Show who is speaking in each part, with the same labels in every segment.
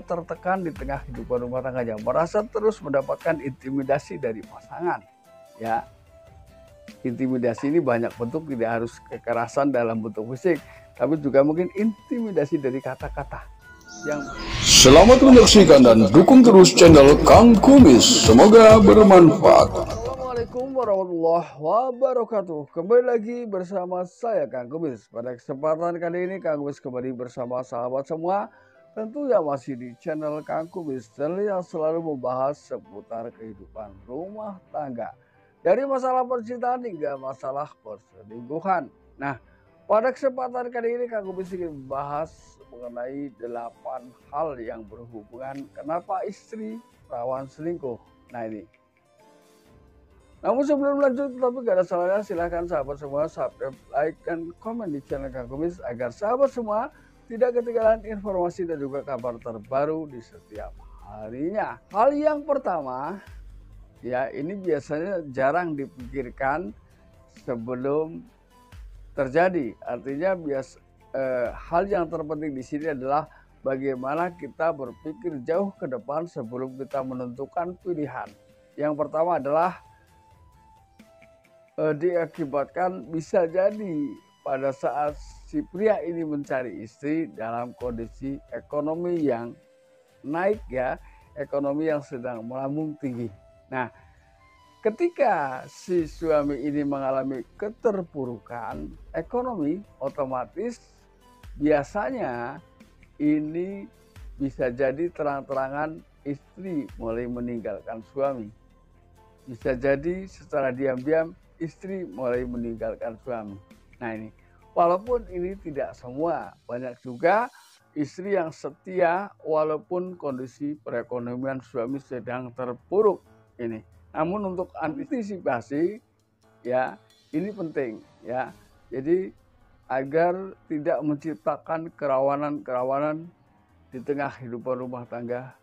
Speaker 1: tertekan di tengah kehidupan rumah tangganya, merasa terus mendapatkan intimidasi dari pasangan. Ya, intimidasi ini banyak bentuk, tidak harus kekerasan dalam bentuk fisik, tapi juga mungkin intimidasi dari kata-kata yang.
Speaker 2: Selamat menyaksikan dan dukung terus channel Kang Kumis. Semoga bermanfaat.
Speaker 1: Assalamualaikum warahmatullahi wabarakatuh. Kembali lagi bersama saya Kang Kumis. Pada kesempatan kali ini Kang Kumis kembali bersama sahabat semua, tentunya masih di channel Kang Kumis, channel yang selalu membahas seputar kehidupan rumah tangga, dari masalah percintaan hingga masalah perselingkuhan. Nah, pada kesempatan kali ini Kang Kumis ingin membahas mengenai 8 hal yang berhubungan kenapa istri rawan selingkuh. Nah ini. Namun sebelum lanjut, tapi gak ada salahnya, silahkan sahabat semua subscribe, like, dan komen di channel Kang Kumis agar sahabat semua tidak ketinggalan informasi dan juga kabar terbaru di setiap harinya. Hal yang pertama, ya ini biasanya jarang dipikirkan sebelum terjadi. Artinya hal yang terpenting di sini adalah bagaimana kita berpikir jauh ke depan sebelum kita menentukan pilihan. Yang pertama adalah diakibatkan bisa jadi pada saat si pria ini mencari istri dalam kondisi ekonomi yang naik, ya, ekonomi yang sedang melambung tinggi. Nah, ketika si suami ini mengalami keterpurukan ekonomi, otomatis biasanya ini bisa jadi terang-terangan istri mulai meninggalkan suami. Bisa jadi secara diam-diam istri mulai meninggalkan suami. Nah ini, walaupun ini tidak semua, banyak juga istri yang setia walaupun kondisi perekonomian suami sedang terpuruk ini. Namun untuk antisipasi, ya ini penting, ya. Jadi agar tidak menciptakan kerawanan-kerawanan di tengah kehidupan rumah tangga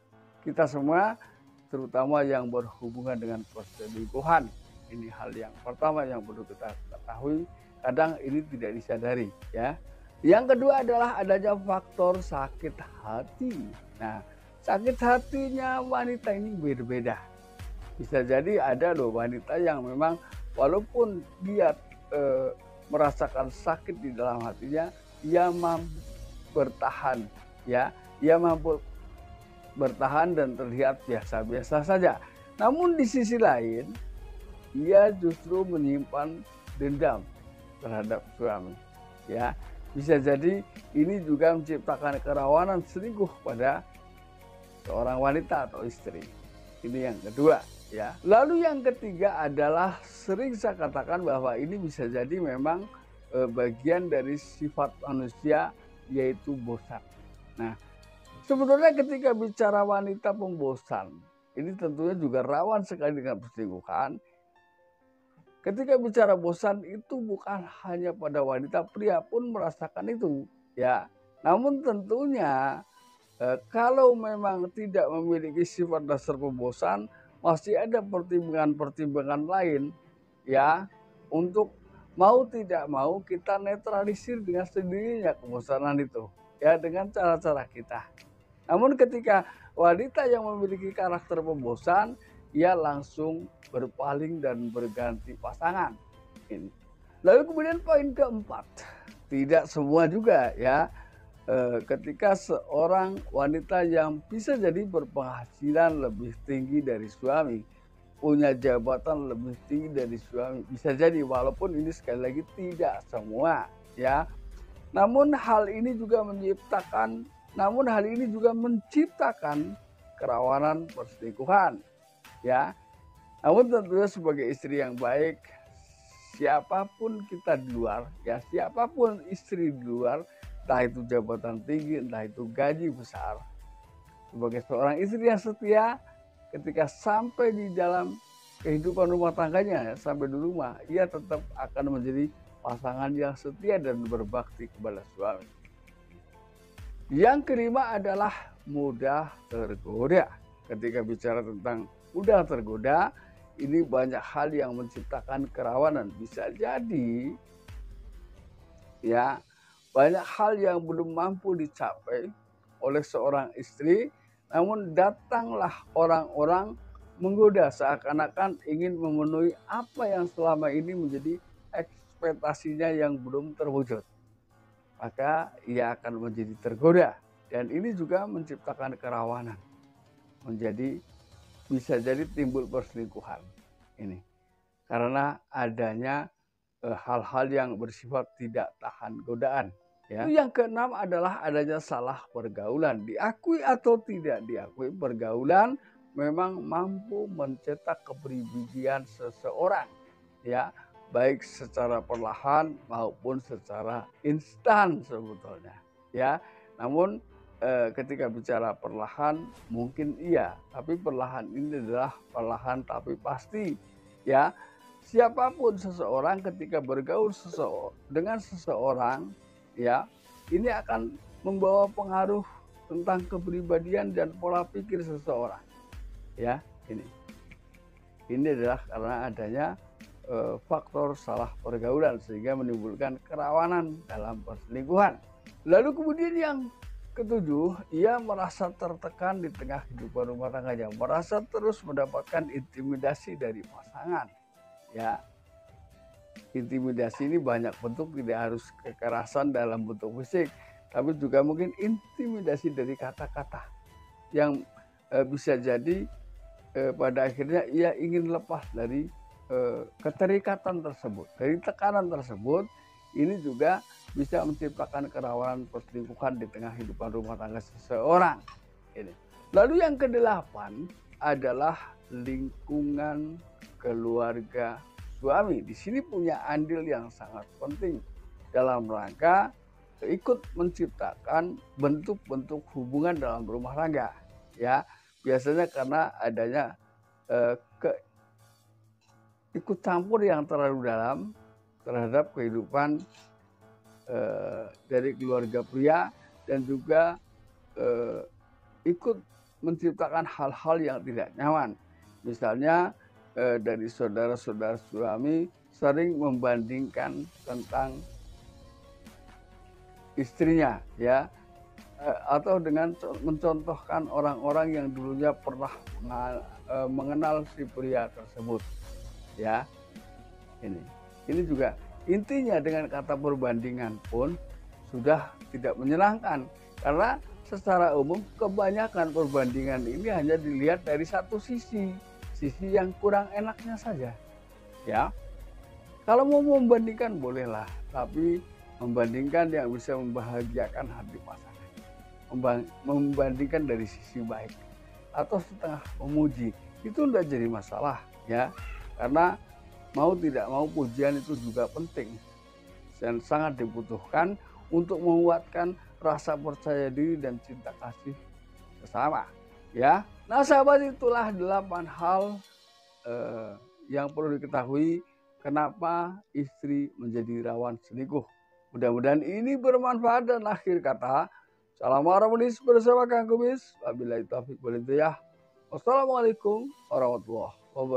Speaker 1: kita semua, terutama yang berhubungan dengan perselingkuhan. Ini hal yang pertama yang perlu kita ketahui, kadang ini tidak disadari, ya. Yang kedua adalah adanya faktor sakit hati. Nah, sakit hatinya wanita ini berbeda. Bisa jadi ada loh wanita yang memang walaupun dia merasakan sakit di dalam hatinya, ia mampu bertahan, ya. Ia mampu bertahan dan terlihat biasa-biasa saja. Namun di sisi lain, ia justru menyimpan dendam terhadap suami, ya. Bisa jadi ini juga menciptakan kerawanan selingkuh pada seorang wanita atau istri. Ini yang kedua, ya. Lalu yang ketiga adalah sering saya katakan bahwa ini bisa jadi memang bagian dari sifat manusia, yaitu bosan. Nah, sebenarnya ketika bicara wanita pembosan, ini tentunya juga rawan sekali dengan perselingkuhan. Ketika bicara bosan itu bukan hanya pada wanita, pria pun merasakan itu, ya. Namun tentunya kalau memang tidak memiliki sifat dasar pembosan, masih ada pertimbangan-pertimbangan lain, ya, untuk mau tidak mau kita netralisir dengan sendirinya kebosanan itu, ya, dengan cara-cara kita. Namun ketika wanita yang memiliki karakter pembosan, ia langsung berpaling dan berganti pasangan. Ini. Lalu kemudian poin keempat, tidak semua juga, ya. Ketika seorang wanita yang bisa jadi berpenghasilan lebih tinggi dari suami, punya jabatan lebih tinggi dari suami, bisa jadi, walaupun ini sekali lagi tidak semua, ya. Namun hal ini juga menciptakan kerawanan perselingkuhan, ya. Namun tentunya sebagai istri yang baik, siapapun kita di luar, ya, siapapun istri di luar, entah itu jabatan tinggi, entah itu gaji besar, sebagai seorang istri yang setia, ketika sampai di dalam kehidupan rumah tangganya, sampai di rumah, ia tetap akan menjadi pasangan yang setia dan berbakti kepada suami. Yang kelima adalah mudah tergoda. Ketika bicara tentang mudah tergoda, ini banyak hal yang menciptakan kerawanan. Bisa jadi, ya, banyak hal yang belum mampu dicapai oleh seorang istri, namun datanglah orang-orang menggoda seakan-akan ingin memenuhi apa yang selama ini menjadi ekspektasinya yang belum terwujud. Maka ia akan menjadi tergoda, dan ini juga menciptakan kerawanan. Bisa jadi timbul perselingkuhan ini karena adanya hal-hal yang bersifat tidak tahan godaan. Ya. Yang keenam adalah adanya salah pergaulan. Diakui atau tidak diakui, pergaulan memang mampu mencetak kepribadian seseorang, ya, baik secara perlahan maupun secara instan sebetulnya. Ya, namun ketika bicara perlahan mungkin iya, tapi perlahan ini adalah perlahan tapi pasti. Ya, siapapun seseorang ketika bergaul dengan seseorang, ya, ini akan membawa pengaruh tentang kepribadian dan pola pikir seseorang. Ya, ini adalah karena adanya faktor salah pergaulan sehingga menimbulkan kerawanan dalam perselingkuhan. Lalu kemudian yang ketujuh, ia merasa tertekan di tengah kehidupan rumah tangganya, merasa terus mendapatkan intimidasi dari pasangan. Ya, intimidasi ini banyak bentuk, tidak harus kekerasan dalam bentuk fisik, tapi juga mungkin intimidasi dari kata-kata yang bisa jadi pada akhirnya ia ingin lepas dari keterikatan tersebut, dari tekanan tersebut. Ini juga bisa menciptakan kerawanan perselingkuhan di tengah kehidupan rumah tangga seseorang. Lalu yang kedelapan adalah lingkungan keluarga suami. Di sini punya andil yang sangat penting dalam rangka ikut menciptakan bentuk-bentuk hubungan dalam rumah tangga. Ya, biasanya karena adanya ikut campur yang terlalu dalam terhadap kehidupan dari keluarga pria, dan juga ikut menciptakan hal-hal yang tidak nyaman. Misalnya dari saudara-saudara suami sering membandingkan tentang istrinya, ya, atau dengan mencontohkan orang-orang yang dulunya pernah mengenal si pria tersebut. Ya, ini juga intinya dengan kata perbandingan pun sudah tidak menyenangkan, karena secara umum kebanyakan perbandingan ini hanya dilihat dari satu sisi yang kurang enaknya saja. Ya, kalau mau membandingkan bolehlah, tapi membandingkan yang bisa membahagiakan hati pasangan, membandingkan dari sisi baik atau setengah memuji, itu tidak jadi masalah, ya, karena mau tidak mau pujian itu juga penting dan sangat dibutuhkan untuk menguatkan rasa percaya diri dan cinta kasih bersama. Ya, nah sahabat, itulah 8 hal yang perlu diketahui kenapa istri menjadi rawan selingkuh. Mudah-mudahan ini bermanfaat, dan akhir kata, salam harmonis bersama Kang Kumis. Wabillahi taufiq wal hidayah. Wassalamualaikum warahmatullahi